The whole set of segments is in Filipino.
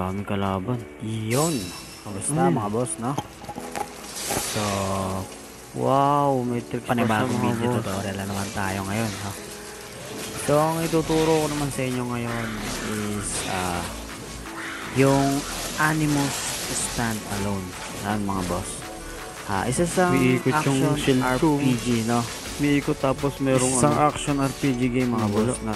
daming kalaban. Yun. Kamusta mga boss, no? So, Wow, may tricks pa sa panibagong mga video boss. tutorial na naman tayo ngayon, no? So, ang ituturo ko naman sa inyo ngayon is yung Animus Stand Alone. Yan mga boss. Isa sa action RPG, no? Umiikot tapos merong Isang action RPG game mga boss na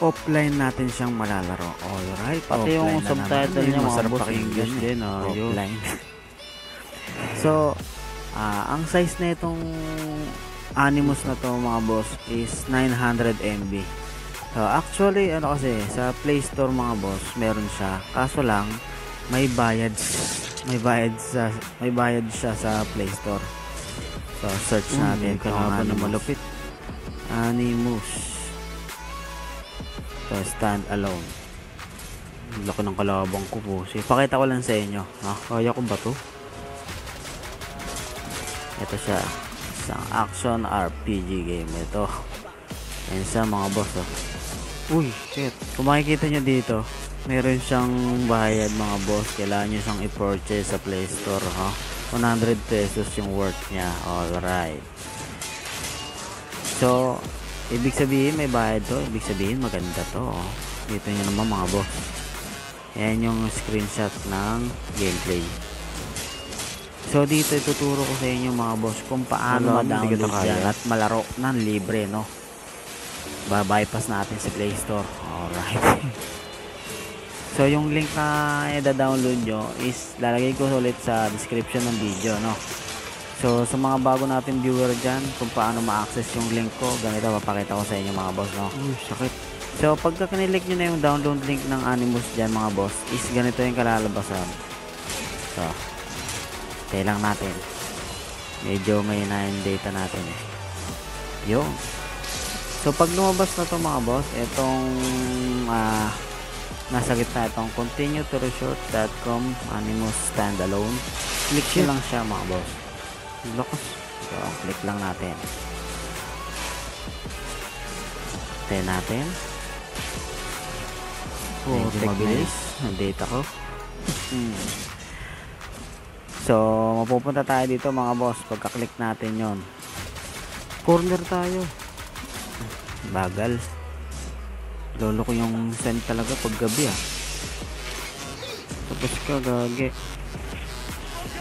offline natin siyang malalaro. Alright, Pati yung subtitle niya mga boss English din. Offline. So, ang size na itong Animus na to mga boss is 900 MB. So, actually, ano kasi, sa Play Store mga boss, meron siya. Kaso lang, may bayad siya sa Play Store. So, search natin kung ano malupit. Animus. So, Stand Alone. Laki ng kalabang ko po. Pakita ko lang sa inyo. Kaya ko ba to? Ito siya. Isang action RPG game. Ito. Yan siya mga boss. Uy, shit. Kung makikita nyo dito, meron siyang bayad mga boss. Kailangan nyo siyang i-purchase sa Play Store. 100 pesos yung worth niya. Alright. So, ibig sabihin may bayad to. Ibig sabihin maganda to. Dito nyo naman mga boss. Yan yung screenshot ng gameplay. So, dito ituturo ko sa inyo mga boss kung paano ma-download yan at malaro ng libre, no? Bypass natin si Play Store. Alright. So, yung link na i-download nyo is lalagay ko ulit sa description ng video, no? So, sa mga bago natin viewer dyan, kung paano ma-access yung link ko, ganito, papakita ko sa inyo mga boss, no? Sakit. So, pagka kinilik nyo na yung download link ng Animus dyan mga boss, is ganito yung kalalabasan. So, tayo lang natin. Medyo may na yung data natin eh. Yung. So, pag lumabas na to mga boss, itong nasa gitna itong continue to resort.com Animus Stand Alone. Click nyo lang siya mga boss. Lakas. So, click lang natin. Tayo natin. Medyo mabilis ang data ko. So, mapupunta tayo dito mga boss. Pagka-click natin yon, corner tayo. Bagal. Lolo ko yung send talaga pag gabi Tapos ka gagi.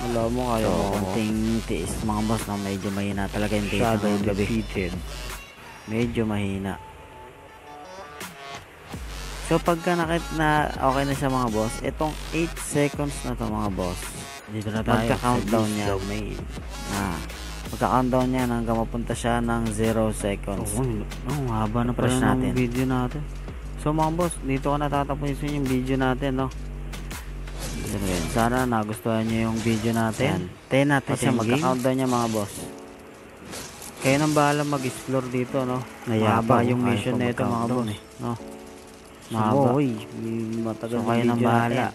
Wala mo kaya So, mo. konting tiis mga boss na medyo mahina talaga yung data ngayong gabi. Medyo mahina. So, pagka nakit na okay na siya mga boss, itong 8 seconds na to mga boss, Dito na tayo. magka-countdown niya. Magka-countdown niya hanggang mapunta siya ng 0 seconds. Haba na Press pala natin. ng video natin. So mga boss, dito ko natatapusin yung video natin, no? Sana nagustuhan nyo yung video natin. Tayo natin siya, magka-countdown niya mga boss. Kayo nang bahala mag-explore dito, no? Mahaba yung mission na ito mga boss, no? Mahaba. Matagal So kayo nang bahala.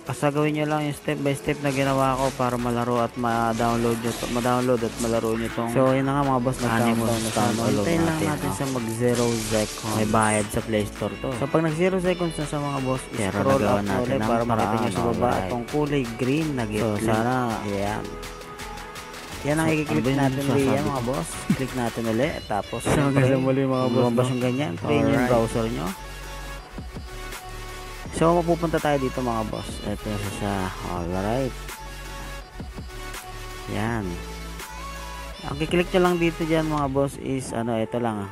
Basta gawin nyo lang yung step by step na ginawa ko para malaro at ma-download at malaro nyo tong. So yun na nga mga boss, nag-countdown na sa ano. Hintayin lang natin siya mag 0 seconds. May bayad sa Play Store to. So pag nag 0 seconds na sa mga boss, scroll up natin para makita nyo sa baba itong kulay green na get. So sana, yan ang i-click natin diyan mga boss. Click natin ulit. Tapos muli mga boss. Lumabas yung ganyan. Play nyo yung browser nyo. So, mapupunta tayo dito mga boss. Ito siya. Alright. Yan. Ang kiklik nyo lang dito dyan mga boss is, ito lang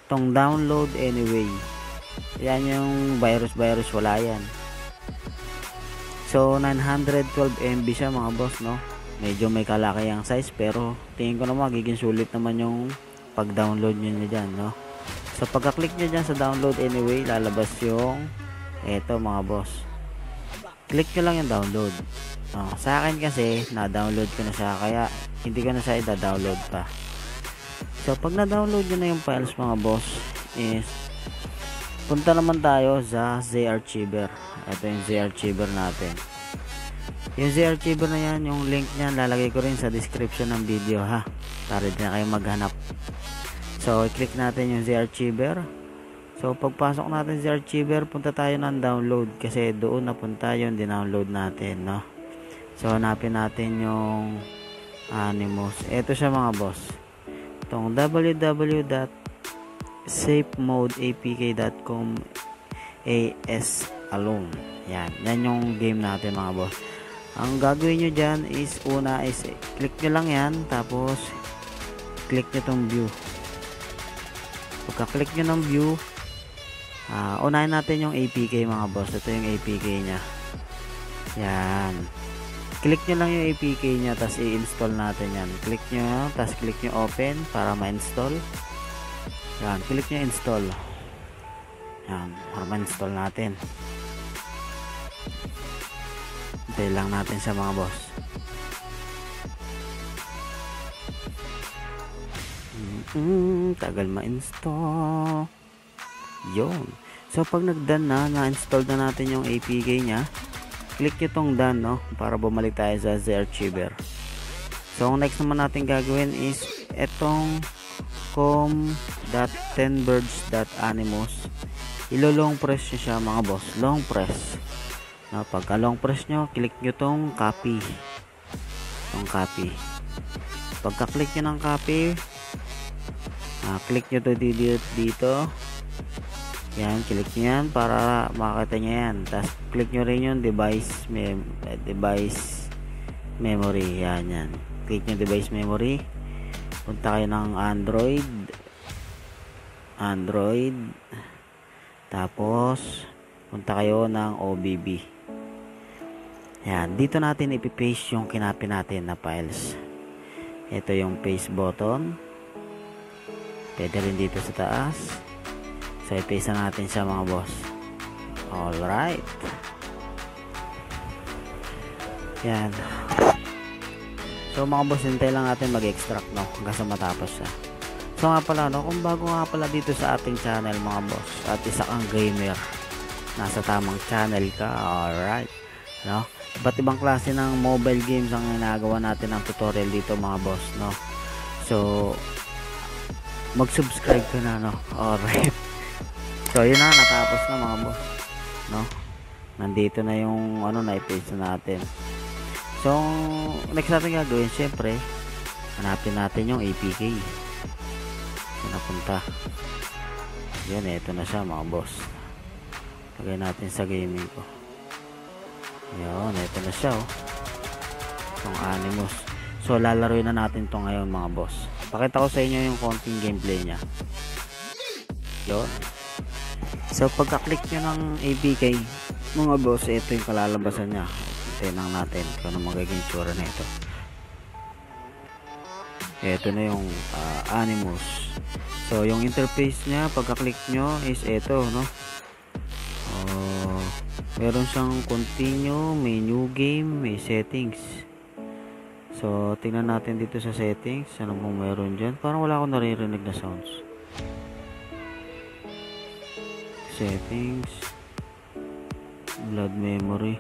itong download anyway. Yan yung virus. Wala yan. So, 912 MB siya mga boss, no? Medyo may kalaki ang size, pero tingin ko naman, magiging sulit naman yung pag-download nyo dyan, no? So, pagka-click nyo dyan sa download anyway, lalabas yung eto mga boss. Click nyo lang yung download. Sa akin kasi na-download ko na siya, kaya hindi ko na siya i-download pa. So pag na-download nyo na yung files mga boss, is punta naman tayo sa Z-Archiver. Ito yung Z-Archiver natin. Yung Z-Archiver na yan, yung link nyan lalagay ko rin sa description ng video, para din na kayo maghanap. So i-click natin yung Z-Archiver. So So pagpasok natin sa archiver, punta tayo ng download kasi doon napunta yung dinownload natin, no? So hanapin natin yung Animus. Ito siya mga boss. Itong www.safemodeapk.com AS alone. Yan yung game natin mga boss. Ang gagawin nyo dyan is una is click nyo lang yan, tapos click nyo tong view. Pagka-click nyo ng view, unahin natin yung APK mga boss. Ito yung APK nya. Yan. Click nyo lang yung APK nya, tapos i-install natin yan. Click nyo, tapos click nyo open para ma-install. Yan. Click nyo install. Yan. Para ma-install natin. Hintay lang natin sa mga boss. Tagal ma-install. Yun. So pag nag-done na-install na natin yung APK nya, click nyo tong done, no? Para bumalik tayo sa archiver. So ang next naman natin gagawin is etong com.10birds.animus. Ilo-long press nyo siya mga boss. Long press. No? Pagka long press nyo, click nyo tong copy. Tong copy. Pagka click nyo ng copy, click nyo to dito. Yan, click nyo yan para makakita nyo yan. Tapos click nyo rin yung device memory. Yan. Click nyo device memory. Punta kayo ng Android. Tapos punta kayo ng OBB. Yan, dito natin ipipaste yung kinapin natin na files. Ito yung paste button. Pwede rin dito sa taas. So i-paste na natin siya mga boss. Alright. Yan. So mga boss, hintay lang natin mag-extract, no, hanggang sa matapos siya. So nga pala, no, kung bago nga pala dito sa ating channel mga boss, at isa kang gamer, nasa tamang channel ka. Alright, no? Iba't ibang klase ng mobile games ang ginagawa natin ng tutorial dito mga boss, no? So mag-subscribe ka na, no? Alright. So yun na, natapos na mga boss, no? Nandito na yung na-paste natin. So next natin gagawin, syempre hanapin natin yung APK. So napunta. Yan, ito na siya mga boss. Lagay natin sa gaming ko. Yan, ito na siya, oh. Itong Animus. So lalaroin na natin to ngayon mga boss. Pakita ko sa inyo yung konting gameplay nya. Yan. So pagka-click nyo ng APK mga boss, ito yung kalalabasan nya. Tinang natin kung ano magiging tsura na ito. Ito na yung Animus. So yung interface nya, pagka-click nyo is ito, no? Meron siyang continue, may new game, may settings. So tingnan natin dito sa settings, ano pong meron dyan. Parang wala akong naririnig na sounds. Settings, blood memory,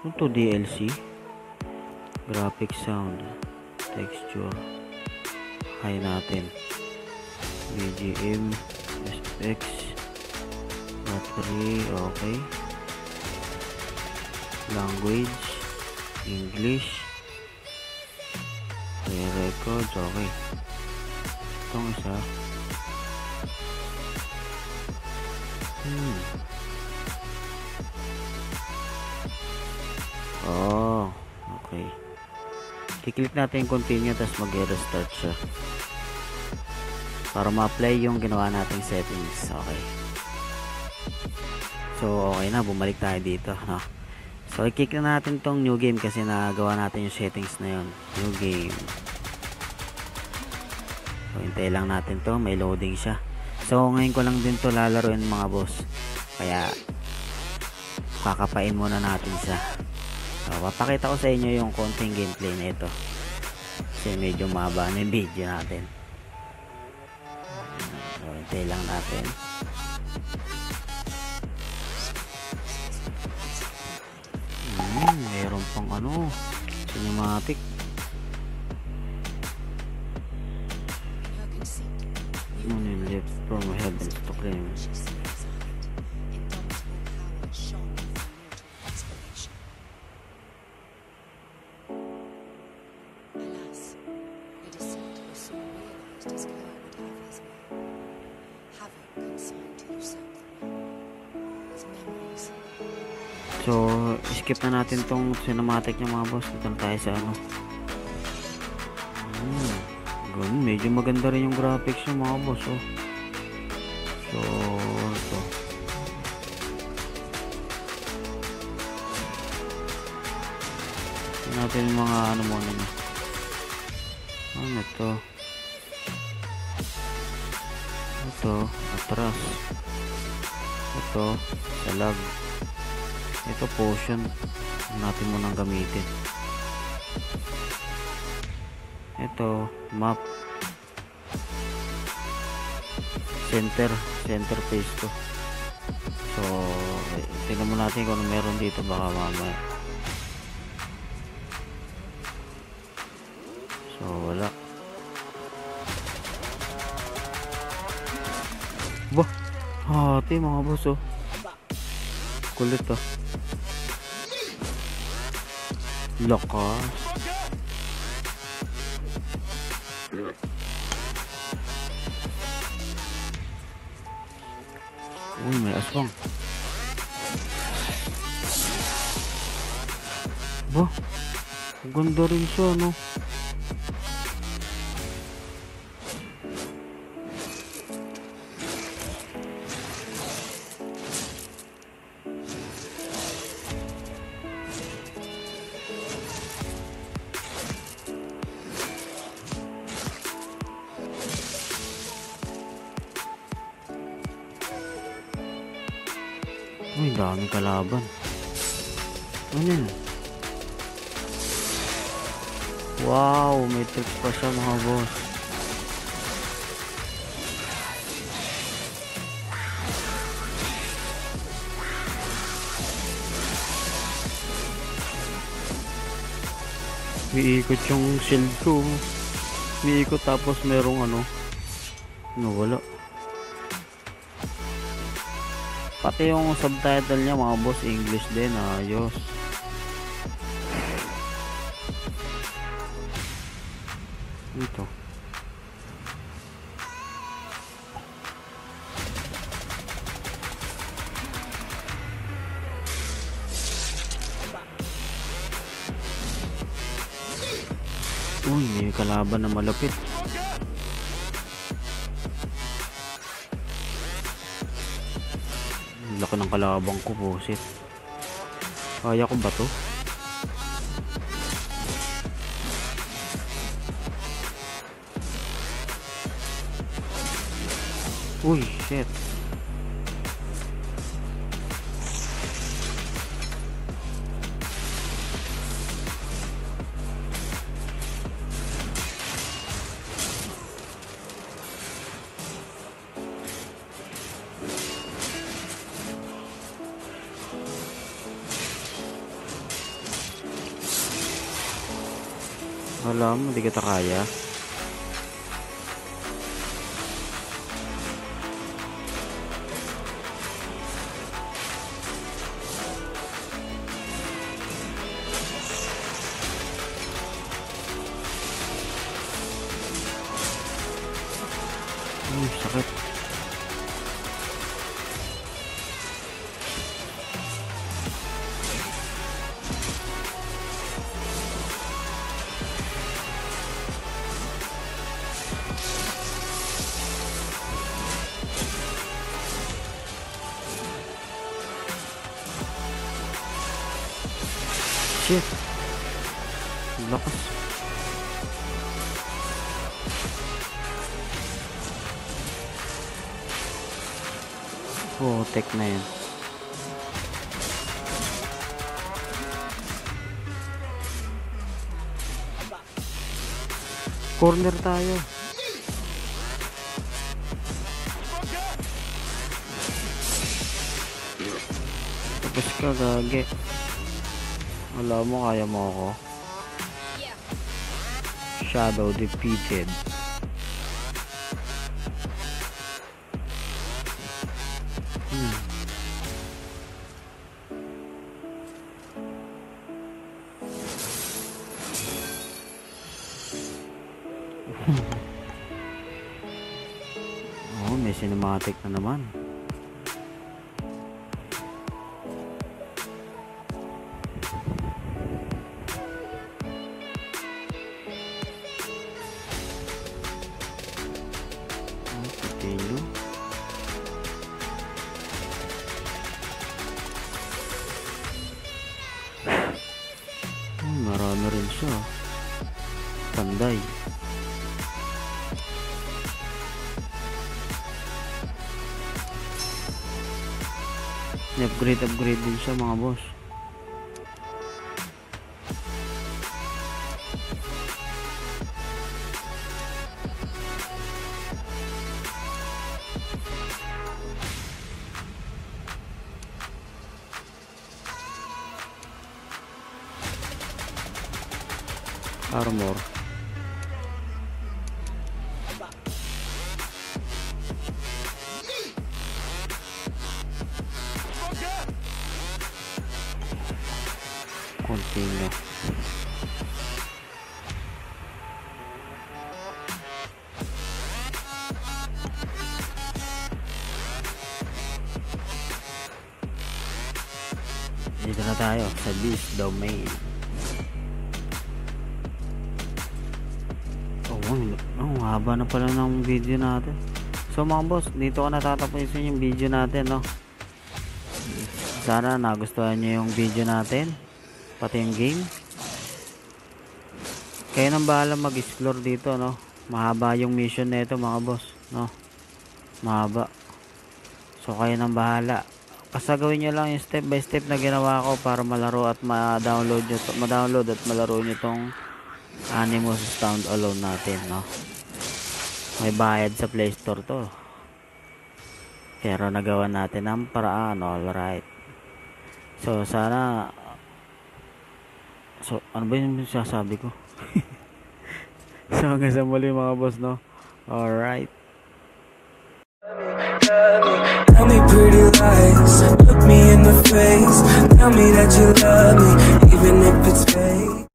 ito DLC, graphic sound, texture, high natin, BGM, SX, battery, okay, language, English, play records, okay. Itong isa, okay. I-click natin yung continue, tapos mag-restart siya para ma-apply yung ginawa nating settings. Okay. So okay na, bumalik tayo dito, no? So i-click na natin tong new game kasi nagawa natin yung settings na yun. New game. So hintay lang natin to, may loading siya. So ngayon ko lang din to lalaroin mga boss, kaya kakapain muna natin siya. So papakita ko sa inyo yung konting gameplay na ito kasi medyo mahaba na yung video natin. So hintay lang natin. Meron pang cinematic. Left from heavens to frames. So, skip na natin tong cinematic niya mga boss. Dito na tayo sa ano. Ganun, medyo maganda rin yung graphics niya mga boss. Oh. So, ito. Tignan natin yung mga ano muna niya. Ano ito? Ito, atras. Ito, salag. Ito potion natin munang gamitin. Ito map, center ps2. So tingnan mo natin kung ano meron dito, baka mamaya. So wala. Bah, hati mga boss. Oh, kulit to. Lakas. Uy, may aswang. Bah, ganda rin siya, no? Uy, daming kalaban. Ano yun? Wow, may tricks pa siya mga boss. Umiikot yung shield ko. Umiikot tapos merong ano. Wala. Pati yung subtitle niya mga boss, English din. Ayos. Ito. Uy, may kalaban na malapit. Laki ng kalabang ko, bosit. Kaya ko ba to? Uy, shit. Alam mo, di kita kaya. Sakit. Shit. Lakas. Oh, tech na yan. Corner tayo. Tapos ka, gage. Alam mo, kaya mo ako. Shadow defeated. Oh, may cinematic na naman. Continue. Marami rin siya. Panday. Upgrade din siya mga boss. Armor. Continue. Dito na tayo sa Beast Domain. Haba na pala ng video natin. So mga boss, dito ko natatapusin yung video natin, no? Sana nagustuhan nyo yung video natin, pati yung game. Kayo nang bahala mag-explore dito, no? Mahaba yung mission nito mga boss, no? Mahaba. So kayo nang bahala. Kasagawin nyo lang yung step by step na ginawa ko para malaro at ma-download at malaro nyo tong Animus Stand Alone natin, no? May bayad sa Play Store to, pero nagawa natin ang paraan. Alright, so sana, so ano ba yung sasabi ko? So hanggang sa muli mga boss, no? Alright, tell me pretty lies, look me in the face, tell me that you love me even if it's fake.